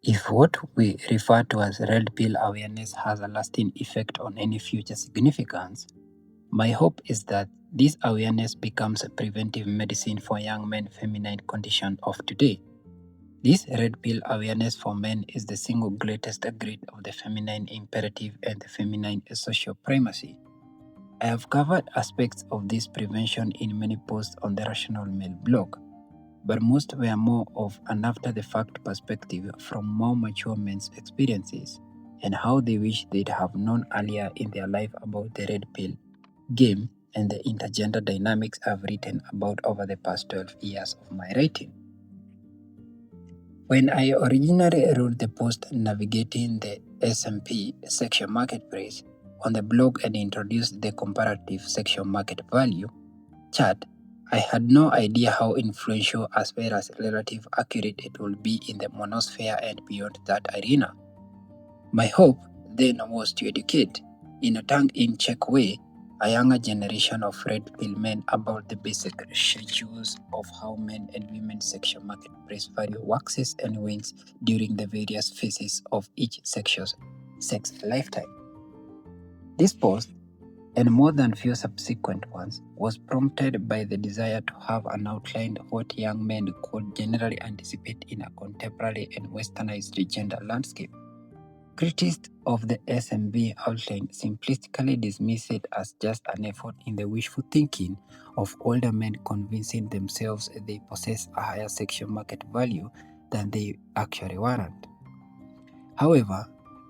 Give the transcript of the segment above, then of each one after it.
If what we refer to as red pill awareness has a lasting effect on any future significance, my hope is that this awareness becomes a preventive medicine for young men feminine condition of today. This red pill awareness for men is the single greatest grid of the feminine imperative and the feminine social primacy. I have covered aspects of this prevention in many posts on the Rational Male blog, but most were more of an after-the-fact perspective from more mature men's experiences and how they wish they'd have known earlier in their life about the red pill game and the intergender dynamics I've written about over the past 12 years of my writing. When I originally wrote the post navigating the S&P sexual marketplace on the blog and introduced the comparative sexual market value chart, I had no idea how influential as well as relative accurate it will be in the monosphere and beyond that arena. My hope then was to educate, in a tongue-in-cheek way, a younger generation of red pill men about the basic schedules of how men and women's sexual marketplace value waxes and wanes during the various phases of each sex lifetime. This post, and more than few subsequent ones, was prompted by the desire to have an outline of what young men could generally anticipate in a contemporary and westernized gender landscape. Critics of the SMB outline simplistically dismiss it as just an effort in the wishful thinking of older men convincing themselves they possess a higher sexual market value than they actually warrant. However,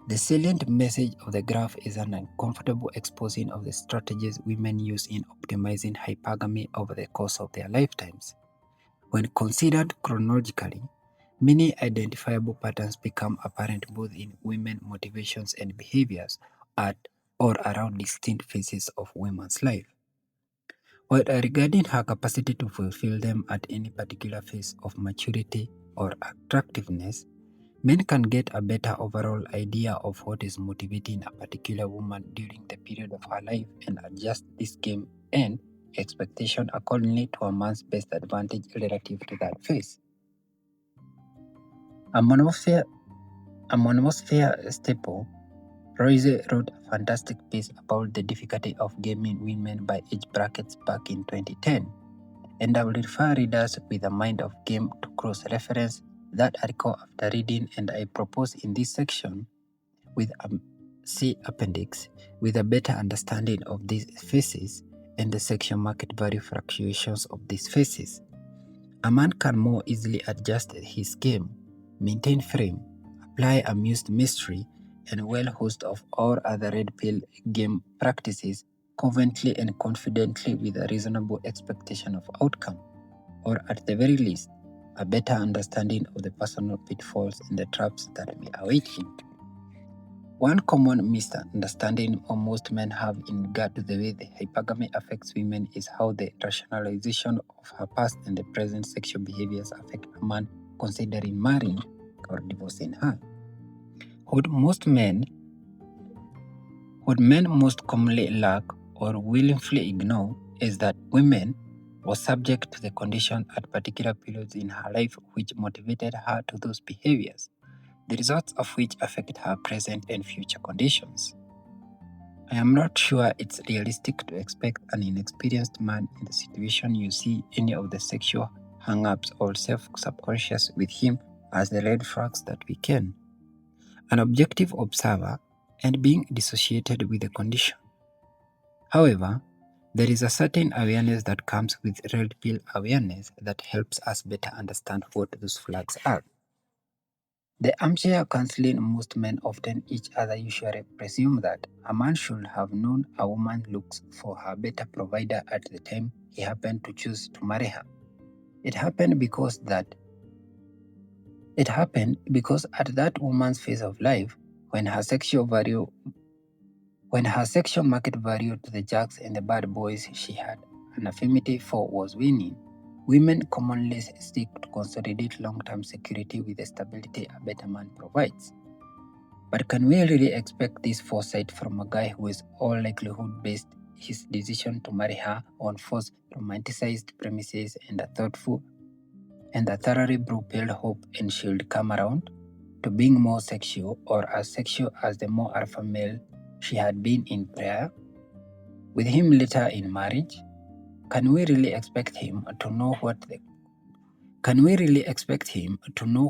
the salient message of the graph is an uncomfortable exposing of the strategies women use in optimizing hypergamy over the course of their lifetimes. When considered chronologically, many identifiable patterns become apparent both in women's motivations and behaviors at or around distinct phases of women's life. While regarding her capacity to fulfill them at any particular phase of maturity or attractiveness, men can get a better overall idea of what is motivating a particular woman during the period of her life and adjust this game and expectation accordingly to a man's best advantage relative to that phase. A monosphere staple, Royce wrote a fantastic piece about the difficulty of gaming women by age brackets back in 2010, and I will refer readers with a mind of game to cross-reference that article after reading, and I propose in this section with a C appendix with a better understanding of these phases and the sexual market value fluctuations of these phases. A man can more easily adjust his game, maintain frame, apply amused mystery, and well host of all other red pill game practices covertly and confidently with a reasonable expectation of outcome, or at the very least, a better understanding of the personal pitfalls and the traps that may await him. One common misunderstanding most men have in regard to the way the hypergamy affects women is how the rationalization of her past and the present sexual behaviors affect a man considering marrying or divorcing her. What men most commonly lack or willfully ignore is that women were subject to the condition at particular periods in her life which motivated her to those behaviors, the results of which affect her present and future conditions. I am not sure it's realistic to expect an inexperienced man in the situation you see any of the sexual hang-ups or self-subconscious with him as the red flags that we can. An objective observer and being dissociated with the condition. However, there is a certain awareness that comes with red pill awareness that helps us better understand what those flags are. The armchair counseling most men often each other usually presume that a man should have known a woman looks for her better provider at the time he happened to choose to marry her. It happened because at that woman's phase of life, when her sexual market value to the jacks and the bad boys she had an affinity for was winning, women commonly seek to consolidate long-term security with the stability a better man provides. But can we really expect this foresight from a guy who is all likelihood based his decision to marry her on false romanticized premises and a thoroughly blue-pilled hope and she'll come around? to being more sexual or as sexual as the more alpha male she had been in prayer, with him later in marriage? Can we really expect him to know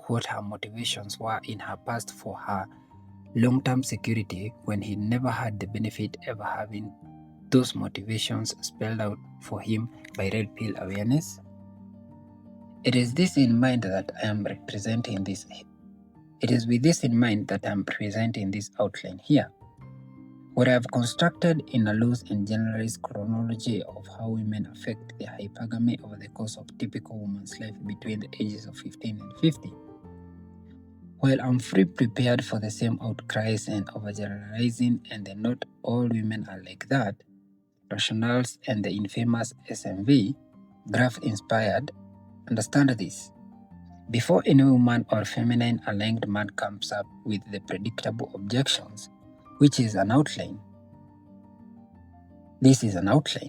what her motivations were in her past for her long-term security when he never had the benefit ever having those motivations spelled out for him by red pill awareness? It is with this in mind that I am presenting this outline here, where I have constructed in a loose and generalized chronology of how women affect their hypergamy over the course of typical woman's life between the ages of 15 and 50. While I'm fully prepared for the same outcries and overgeneralizing and the not all women are like that, rationales and the infamous SMV, graph inspired, understand this. Before any woman or feminine aligned man comes up with the predictable objections, which is an outline. This is an outline.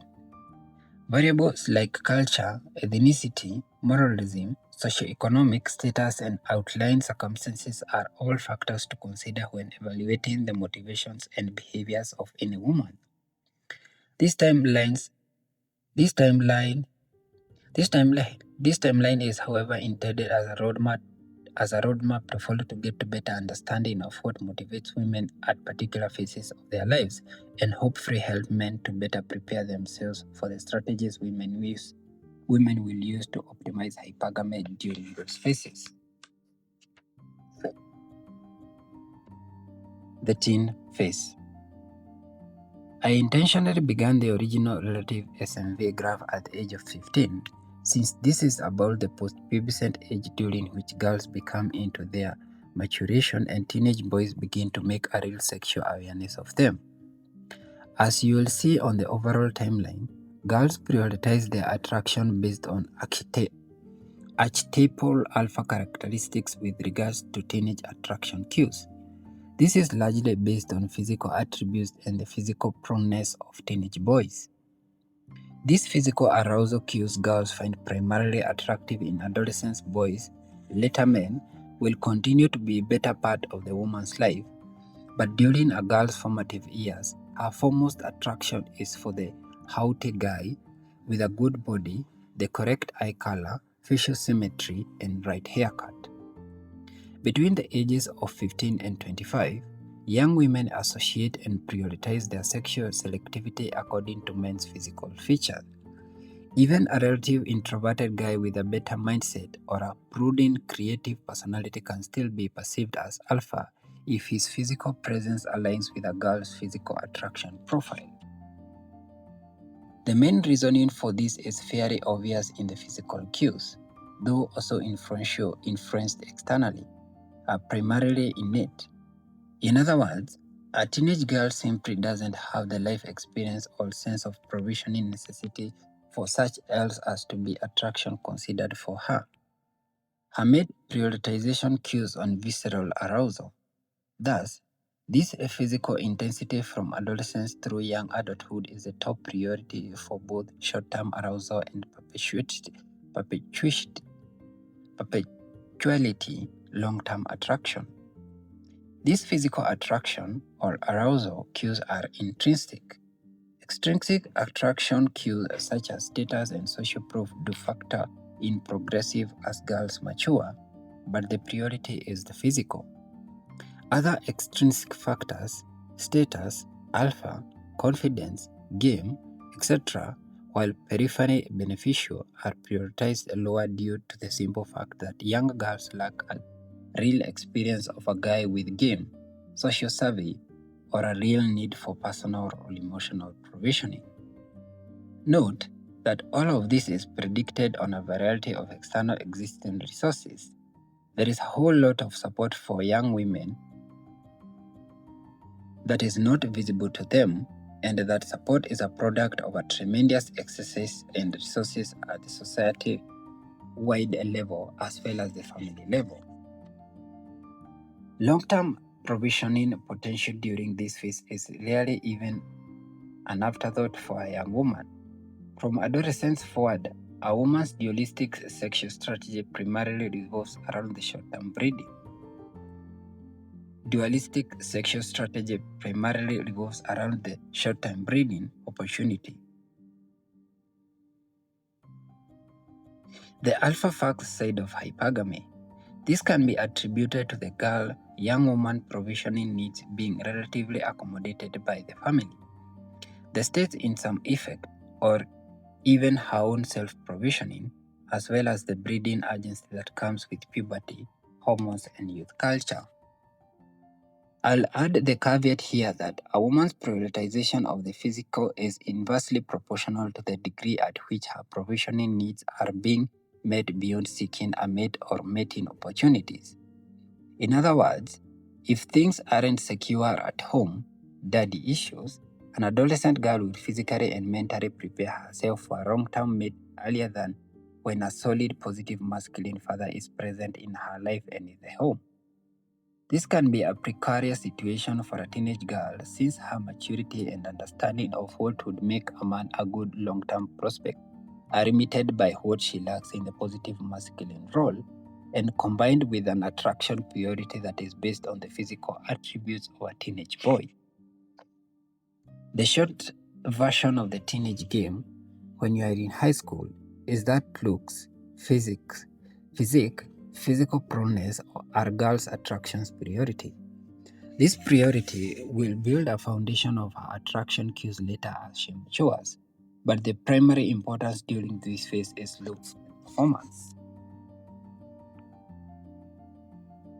Variables like culture, ethnicity, moralism, socioeconomic status, and outlying circumstances are all factors to consider when evaluating the motivations and behaviors of any woman. This timeline is, however, intended as a roadmap to follow to get to better understanding of what motivates women at particular phases of their lives, and hopefully help men to better prepare themselves for the strategies women will use to optimize hypergamy during those phases. The teen phase. I intentionally began the original relative SMV graph at the age of 15, since this is about the post-pubescent age during which girls become into their maturation and teenage boys begin to make a real sexual awareness of them. As you will see on the overall timeline, girls prioritize their attraction based on archetypal alpha characteristics with regards to teenage attraction cues. This is largely based on physical attributes and the physical proneness of teenage boys. These physical arousal cues girls find primarily attractive in adolescent boys, later men, will continue to be a better part of the woman's life, but during a girl's formative years, her foremost attraction is for the haughty guy with a good body, the correct eye color, facial symmetry, and right haircut. Between the ages of 15 and 25, young women associate and prioritize their sexual selectivity according to men's physical features. Even a relative introverted guy with a better mindset or a brooding, creative personality can still be perceived as alpha if his physical presence aligns with a girl's physical attraction profile. The main reasoning for this is fairly obvious in the physical cues, though also influenced externally, are primarily innate. In other words, a teenage girl simply doesn't have the life experience or sense of provisioning necessity for such else as to be attraction considered for her. Her made prioritization cues on visceral arousal. Thus, this physical intensity from adolescence through young adulthood is a top priority for both short-term arousal and perpetuality long-term attraction. This physical attraction or arousal cues are intrinsic. Extrinsic attraction cues such as status and social proof do factor in progressive as girls mature, but the priority is the physical. Other extrinsic factors, status, alpha, confidence, game, etc., while peripherally beneficial, are prioritized lower due to the simple fact that young girls lack a real experience of a guy with game, social savvy, or a real need for personal or emotional provisioning. Note that all of this is predicted on a variety of external existing resources. There is a whole lot of support for young women that is not visible to them, and that support is a product of a tremendous excesses and resources at the society-wide level as well as the family level. Long-term provisioning potential during this phase is rarely even an afterthought for a young woman. From adolescence forward, a woman's dualistic sexual strategy primarily revolves around the short-term breeding. dualistic sexual strategy primarily revolves around the short-term breeding opportunity. The alpha facts side of hypergamy. This can be attributed to the young woman provisioning needs being relatively accommodated by the family, the state in some effect, or even her own self-provisioning, as well as the breeding agency that comes with puberty, hormones, and youth culture. I'll add the caveat here that a woman's prioritization of the physical is inversely proportional to the degree at which her provisioning needs are being met beyond seeking a mate or mating opportunities. In other words, if things aren't secure at home, daddy issues, an adolescent girl will physically and mentally prepare herself for a long-term mate earlier than when a solid, positive masculine father is present in her life and in the home. This can be a precarious situation for a teenage girl since her maturity and understanding of what would make a man a good long-term prospect are limited by what she lacks in the positive masculine role, and combined with an attraction priority that is based on the physical attributes of a teenage boy. The short version of the teenage game, when you are in high school, is that looks, physical proneness are girls' attractions priority. This priority will build a foundation of her attraction cues later as she matures, but the primary importance during this phase is looks and performance.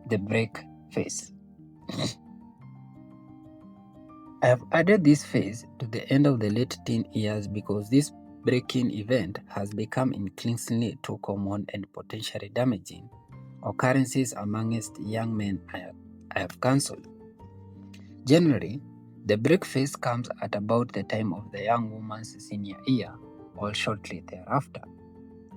The break phase. I have added this phase to the end of the late teen years because this breaking event has become increasingly too common and potentially damaging occurrences amongst young men I have counseled. Generally, the break phase comes at about the time of the young woman's senior year or shortly thereafter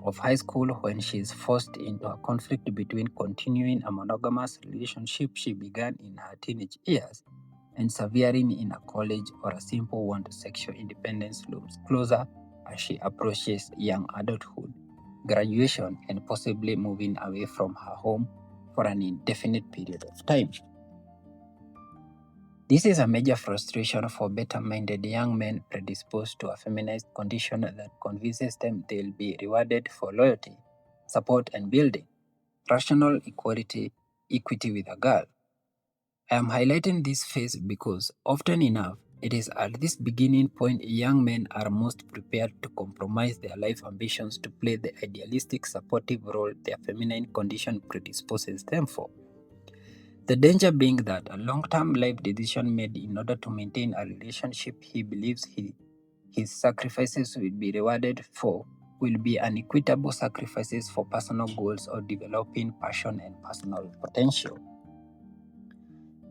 of high school, when she is forced into a conflict between continuing a monogamous relationship she began in her teenage years and severing in a college, or a simple want sexual independence looms closer as she approaches young adulthood, graduation, and possibly moving away from her home for an indefinite period of time. This is a major frustration for better-minded young men predisposed to a feminized condition that convinces them they'll be rewarded for loyalty, support, and building rational equity with a girl. I am highlighting this phase because often enough, it is at this beginning point young men are most prepared to compromise their life ambitions to play the idealistic supportive role their feminine condition predisposes them for. The danger being that a long-term life decision made in order to maintain a relationship he believes his sacrifices will be rewarded for will be unequitable sacrifices for personal goals or developing passion and personal potential.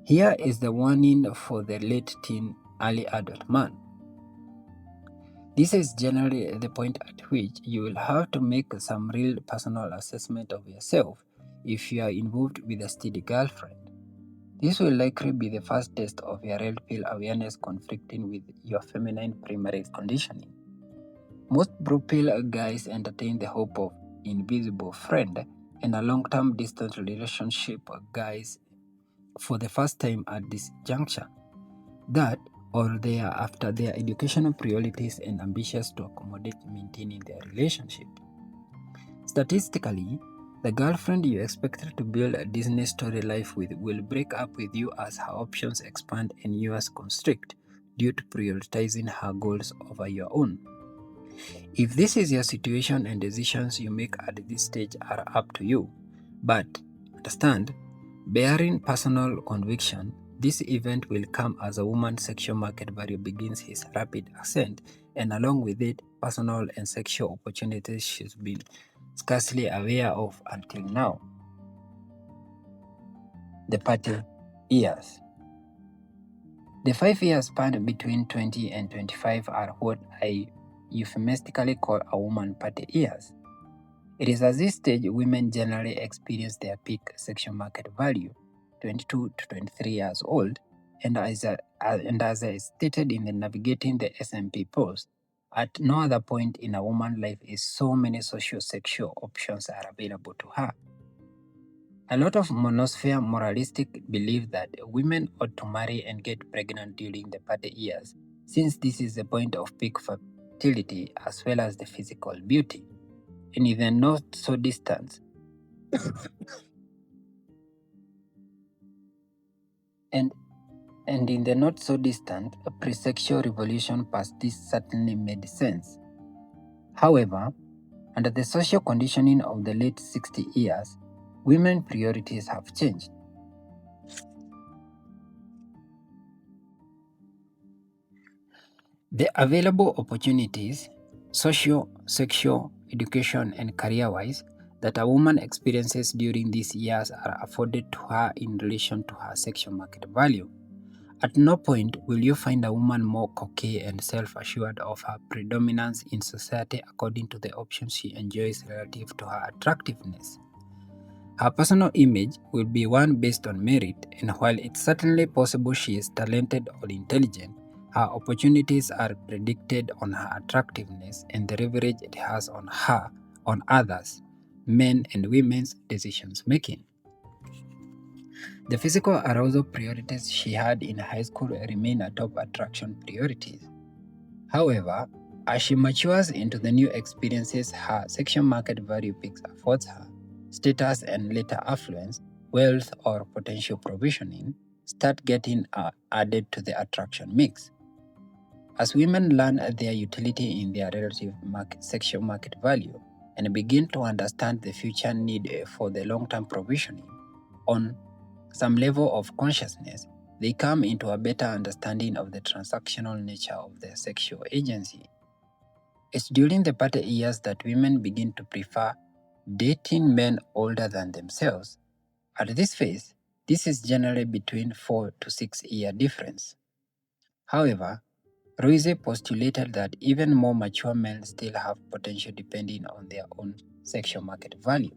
Here is the warning for the late teen, early adult man. This is generally the point at which you will have to make some real personal assessment of yourself if you are involved with a steady girlfriend. This will likely be the first test of your red pill awareness conflicting with your feminine primary conditioning. Most blue pill guys entertain the hope of invisible friend and a long-term distance relationship guys for the first time at this juncture. That, or they are after their educational priorities and ambitious to accommodate maintaining their relationship. Statistically, the girlfriend you expected to build a Disney story life with will break up with you as her options expand and yours constrict due to prioritizing her goals over your own. If this is your situation and decisions you make at this stage are up to you, but understand, bearing personal conviction, this event will come as a woman's sexual market value begins its rapid ascent, and along with it, personal and sexual opportunities she's been scarcely aware of until now. The party years. The 5 years span between 20 and 25 are what I euphemistically call a woman party years. It is at this stage women generally experience their peak sexual market value, 22 to 23 years old, and as I stated in the Navigating the S&P post, at no other point in a woman's life is so many socio-sexual options are available to her. A lot of monosphere moralistic believe that women ought to marry and get pregnant during the party years, since this is the point of peak fertility as well as the physical beauty. And in the not so distant and in the not so distant pre-sexual revolution past, this certainly made sense. However, under the social conditioning of the late 60 years, women's priorities have changed. The available opportunities, social, sexual, education, and career-wise, that a woman experiences during these years are afforded to her in relation to her sexual market value. At no point will you find a woman more cocky and self-assured of her predominance in society according to the options she enjoys relative to her attractiveness. Her personal image will be one based on merit, and while it's certainly possible she is talented or intelligent, her opportunities are predicted on her attractiveness and the leverage it has on her, on others, men and women's decisions making. The physical arousal priorities she had in high school remain her top attraction priorities. However, as she matures into the new experiences her sexual market value peaks affords her, status and later affluence, wealth or potential provisioning start getting added to the attraction mix. As women learn their utility in their relative sexual market value and begin to understand the future need for the long-term provisioning, on some level of consciousness, they come into a better understanding of the transactional nature of their sexual agency. It's during the party years that women begin to prefer dating men older than themselves. At this phase, this is generally between 4 to 6 year difference. However, Ruiz postulated that even more mature men still have potential depending on their own sexual market value.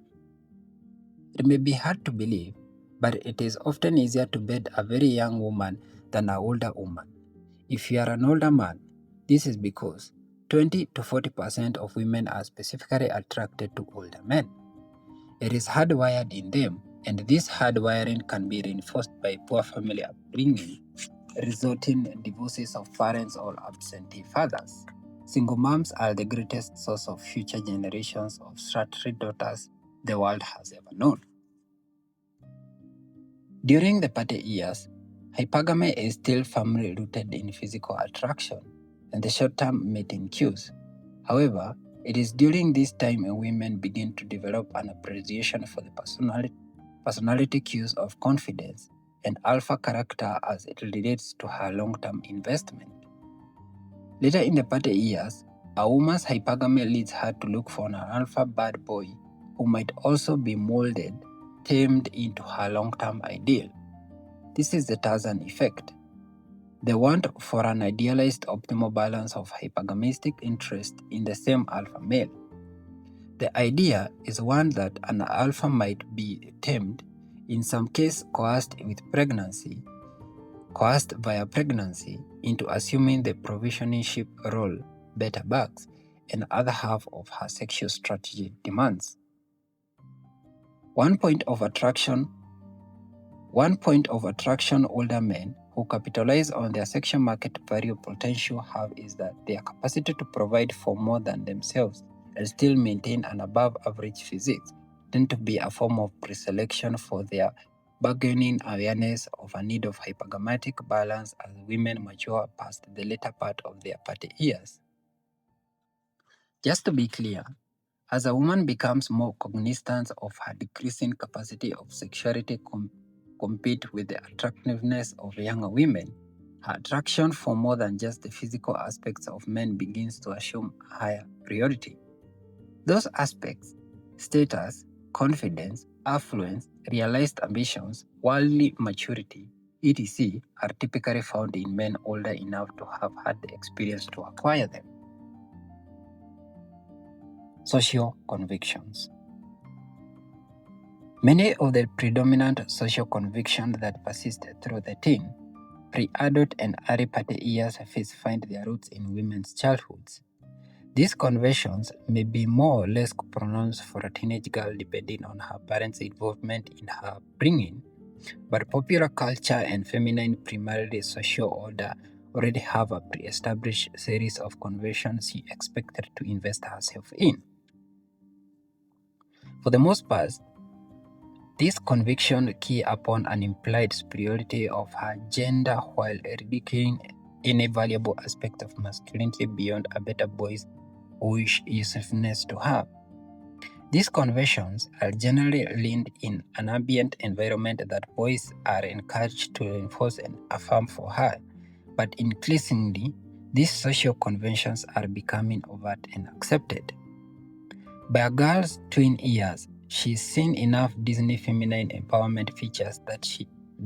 It may be hard to believe, but it is often easier to bed a very young woman than an older woman. If you are an older man, this is because 20 to 40% of women are specifically attracted to older men. It is hardwired in them, and this hardwiring can be reinforced by poor family upbringing, resulting in divorces of parents or absentee fathers. Single moms are the greatest source of future generations of stray daughters the world has ever known. During the party years, hypergamy is still firmly rooted in physical attraction and the short-term mating cues. However, it is during this time when women begin to develop an appreciation for the personality cues of confidence and alpha character as it relates to her long-term investment. Later in the party years, a woman's hypergamy leads her to look for an alpha bad boy who might also be molded, tamed into her long-term ideal. This is the Tarzan effect. The want for an idealized optimal balance of hypergamistic interest in the same alpha male. The idea is one that an alpha might be tamed, in some case coerced via pregnancy, into assuming the provisioningship role Beta Bugs and other half of her sexual strategy demands. One point of attraction older men who capitalize on their sexual market value potential have is that their capacity to provide for more than themselves and still maintain an above average physique tend to be a form of preselection for their bargaining awareness of a need of hypergamatic balance as women mature past the later part of their party years. Just to be clear, as a woman becomes more cognizant of her decreasing capacity of sexuality compete with the attractiveness of younger women, her attraction for more than just the physical aspects of men begins to assume a higher priority. Those aspects, status, confidence, affluence, realized ambitions, worldly maturity, etc., are typically found in men older enough to have had the experience to acquire them. Social convictions. Many of the predominant social convictions that persist through the teen, pre-adult and early party years phase find their roots in women's childhoods. These conventions may be more or less pronounced for a teenage girl depending on her parents' involvement in her upbringing, but popular culture and feminine primarily social order already have a pre-established series of conventions she expected to invest herself in. For the most part, this conviction key upon an implied superiority of her gender while ridiculing any valuable aspect of masculinity beyond a better boy's wish usefulness to her. These conventions are generally learned in an ambient environment that boys are encouraged to reinforce and affirm for her, but increasingly, these social conventions are becoming overt and accepted. By a girl's twin years, she's seen enough Disney feminine empowerment features that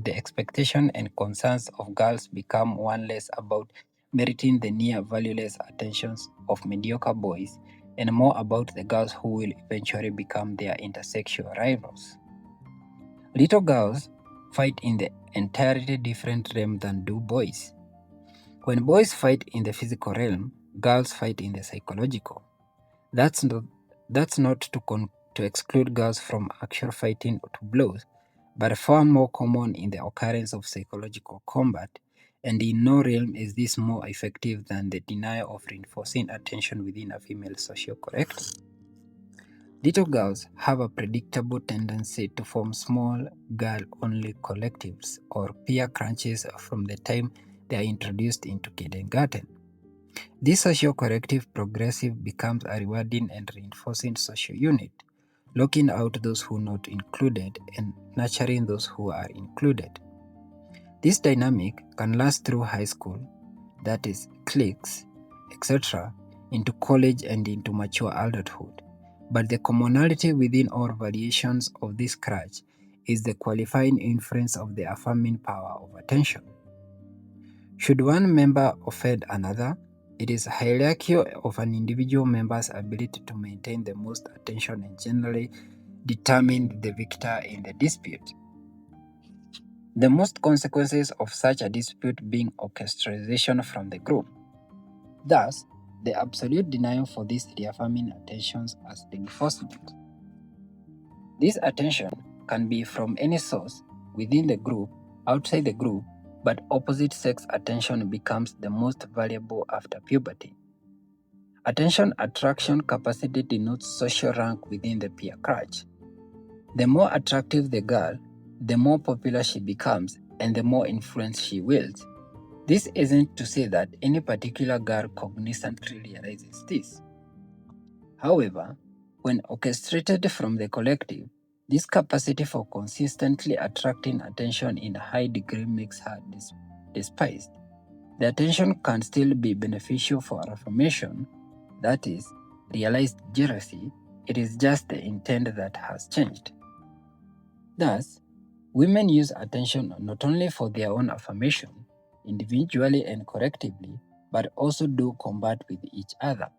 the expectation and concerns of girls become one less about meriting the near valueless attentions of mediocre boys and more about the girls who will eventually become their intersexual rivals. Little girls fight in the entirely different realm than do boys. When boys fight in the physical realm, girls fight in the psychological. That's not to exclude girls from actual fighting to blows, but far more common in the occurrence of psychological combat, and in no realm is this more effective than the denial of reinforcing attention within a female social corrective. Little girls have a predictable tendency to form small girl-only collectives or peer crunches from the time they are introduced into kindergarten. This social corrective progressive becomes a rewarding and reinforcing social unit, locking out those who are not included and nurturing those who are included. This dynamic can last through high school, that is, cliques, etc., into college and into mature adulthood. But the commonality within all variations of this crutch is the qualifying influence of the affirming power of attention. Should one member offend another, it is a hierarchy of an individual member's ability to maintain the most attention and generally determine the victor in the dispute. The most consequences of such a dispute being orchestration from the group. Thus, the absolute denial for these reaffirming attentions as reinforcement. This attention can be from any source, within the group, outside the group, but opposite sex attention becomes the most valuable after puberty. Attention attraction capacity denotes social rank within the peer crutch. The more attractive the girl, the more popular she becomes and the more influence she wields. This isn't to say that any particular girl cognizantly realizes this. However, when orchestrated from the collective, this capacity for consistently attracting attention in a high degree makes her despised. The attention can still be beneficial for affirmation, that is, realized jealousy, it is just the intent that has changed. Thus, women use attention not only for their own affirmation, individually and collectively, but also do combat with each other.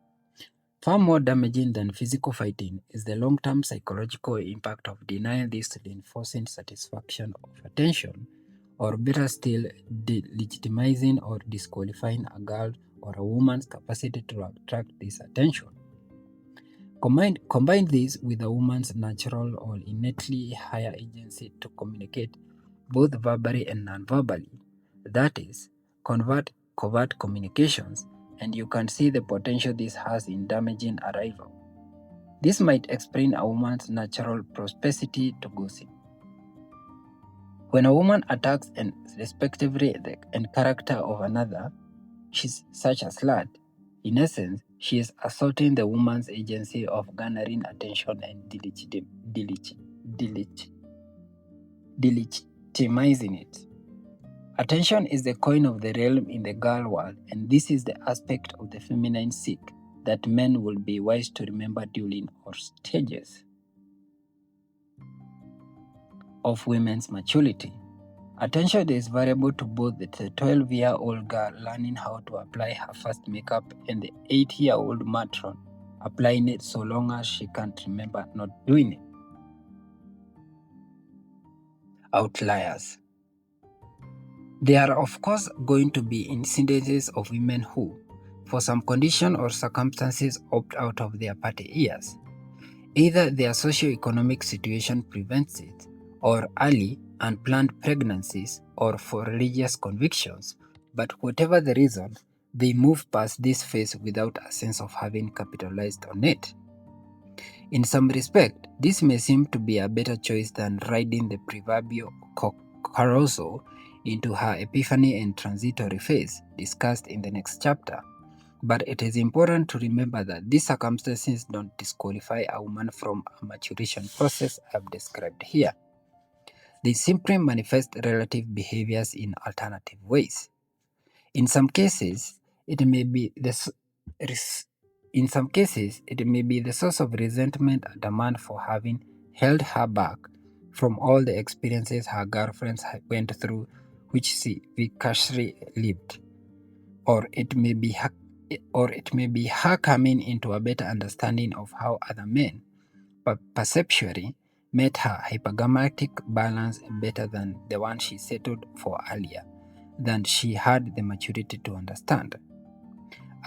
Far more damaging than physical fighting is the long-term psychological impact of denying this reinforcing satisfaction of attention, or better still, delegitimizing or disqualifying a girl or a woman's capacity to attract this attention. Combine this with a woman's natural or innately higher agency to communicate both verbally and non-verbally, that is, covert communications, and you can see the potential this has in damaging a rival. This might explain a woman's natural propensity to gossip. When a woman attacks and respectively the character of another, she's such a slut. In essence, she is assaulting the woman's agency of garnering attention and delegitimizing it. Attention is the coin of the realm in the girl world, and this is the aspect of the feminine seek that men will be wise to remember during all stages of women's maturity. Attention is variable to both the 12-year-old girl learning how to apply her first makeup and the 8-year-old matron applying it so long as she can't remember not doing it. Outliers. There are of course going to be incidences of women who, for some condition or circumstances opt out of their party years. Either their socio-economic situation prevents it, or early, unplanned pregnancies, or for religious convictions, but whatever the reason, they move past this phase without a sense of having capitalized on it. In some respect, this may seem to be a better choice than riding the proverbial carousel into her epiphany and transitory phase discussed in the next chapter. But it is important to remember that these circumstances don't disqualify a woman from a maturation process I've described here. They simply manifest relative behaviors in alternative ways. In some cases, it may be the source of resentment at a man for having held her back from all the experiences her girlfriends went through, which she viciously lived, or it may be her coming into a better understanding of how other men, perceptually, met her hypergamatic balance better than the one she settled for earlier, than she had the maturity to understand.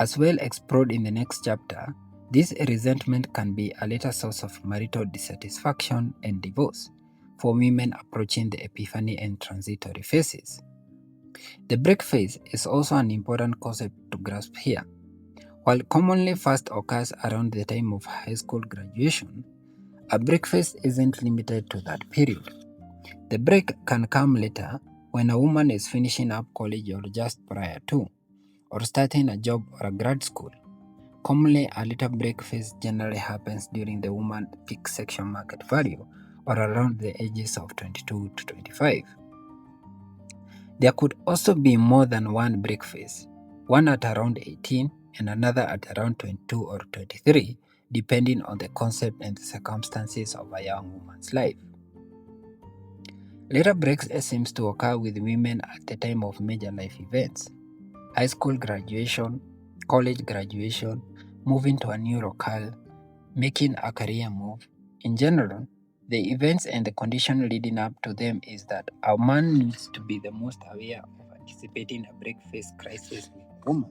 As well explored in the next chapter, this resentment can be a later source of marital dissatisfaction and divorce for women approaching the epiphany and transitory phases. The break phase is also an important concept to grasp here. While commonly first occurs around the time of high school graduation, a break phase isn't limited to that period. The break can come later when a woman is finishing up college or just prior to, or starting a job or a grad school. Commonly, a later break phase generally happens during the woman's peak sexual market value, or around the ages of 22 to 25. There could also be more than one break phase, one at around 18 and another at around 22 or 23, depending on the concept and the circumstances of a young woman's life. Later breaks seems to occur with women at the time of major life events: high school graduation, college graduation, moving to a new locale, making a career move. In general, the events and the condition leading up to them is that a man needs to be the most aware of anticipating a break phase crisis with a woman.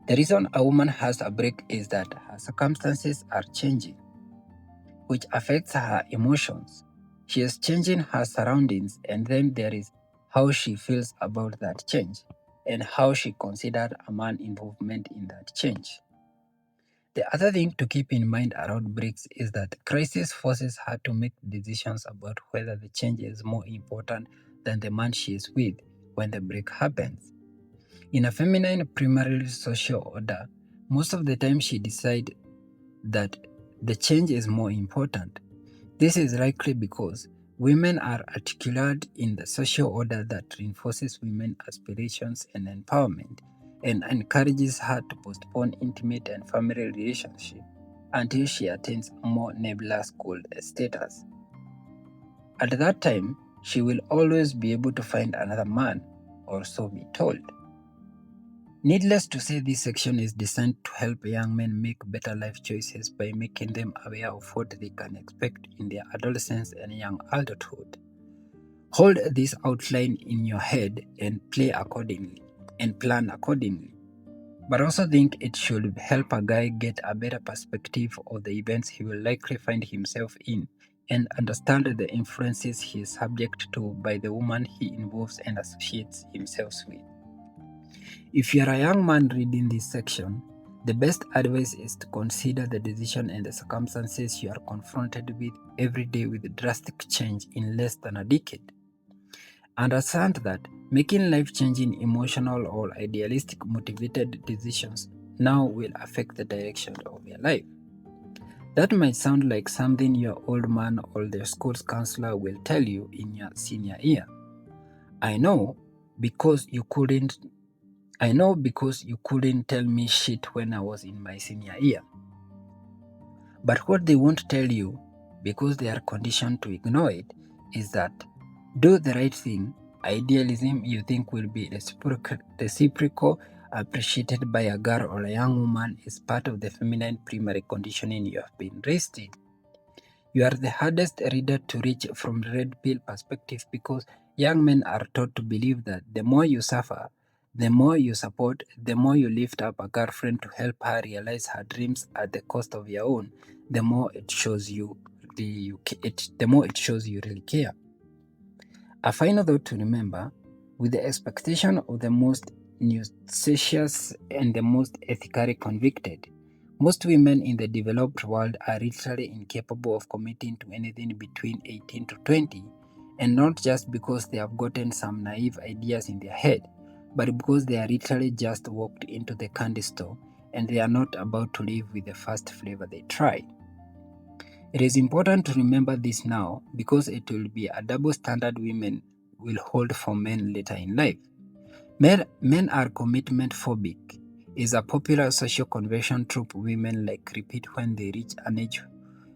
The reason a woman has a break is that her circumstances are changing, which affects her emotions. She is changing her surroundings, and then there is how she feels about that change and how she considered a man's involvement in that change. The other thing to keep in mind around breaks is that crisis forces her to make decisions about whether the change is more important than the man she is with when the break happens. In a feminine, primarily social order, most of the time she decides that the change is more important. This is likely because women are articulate in the social order that reinforces women's aspirations and empowerment, and encourages her to postpone intimate and family relationships until she attains more nebulous school status. At that time, she will always be able to find another man, or so be told. Needless to say, this section is designed to help young men make better life choices by making them aware of what they can expect in their adolescence and young adulthood. Hold this outline in your head and plan accordingly. But also think it should help a guy get a better perspective of the events he will likely find himself in and understand the influences he is subject to by the woman he involves and associates himself with. If you are a young man reading this section, the best advice is to consider the decision and the circumstances you are confronted with every day with drastic change in less than a decade. Understand that making life-changing emotional or idealistic motivated decisions now will affect the direction of your life. That might sound like something your old man or the school's counselor will tell you in your senior year. I know because you couldn't tell me shit when I was in my senior year. But what they won't tell you, because they are conditioned to ignore it, is that do the right thing, idealism you think will be reciprocal, appreciated by a girl or a young woman is part of the feminine primary conditioning you have been raised in. You are the hardest reader to reach from the red pill perspective because young men are taught to believe that the more you suffer, The more you support, the more you lift up a girlfriend to help her realize her dreams at the cost of your own, the more it shows you really care. A final thought to remember: with the expectation of the most nutritious and the most ethically convicted, most women in the developed world are literally incapable of committing to anything between 18 to 20, and not just because they have gotten some naive ideas in their head, but because they are literally just walked into the candy store and they are not about to leave with the first flavor they try. It is important to remember this now because it will be a double standard women will hold for men later in life. Men are commitment phobic is a popular social convention trope women like repeat when they reach an age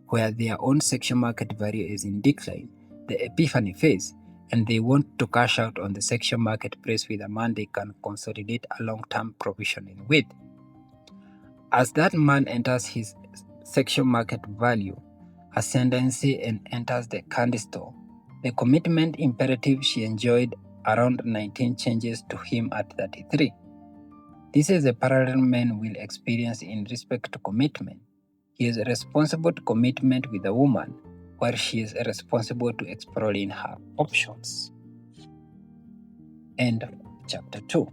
where their own sexual market value is in decline, the epiphany phase, and they want to cash out on the sexual marketplace with a man they can consolidate a long-term provisioning with. As that man enters his sexual market value ascendancy and enters the candy store, the commitment imperative she enjoyed around 19 changes to him at 33. This is a parallel men will experience in respect to commitment. He is responsible to commitment with a woman, while she is responsible to exploring her options. End of chapter 2.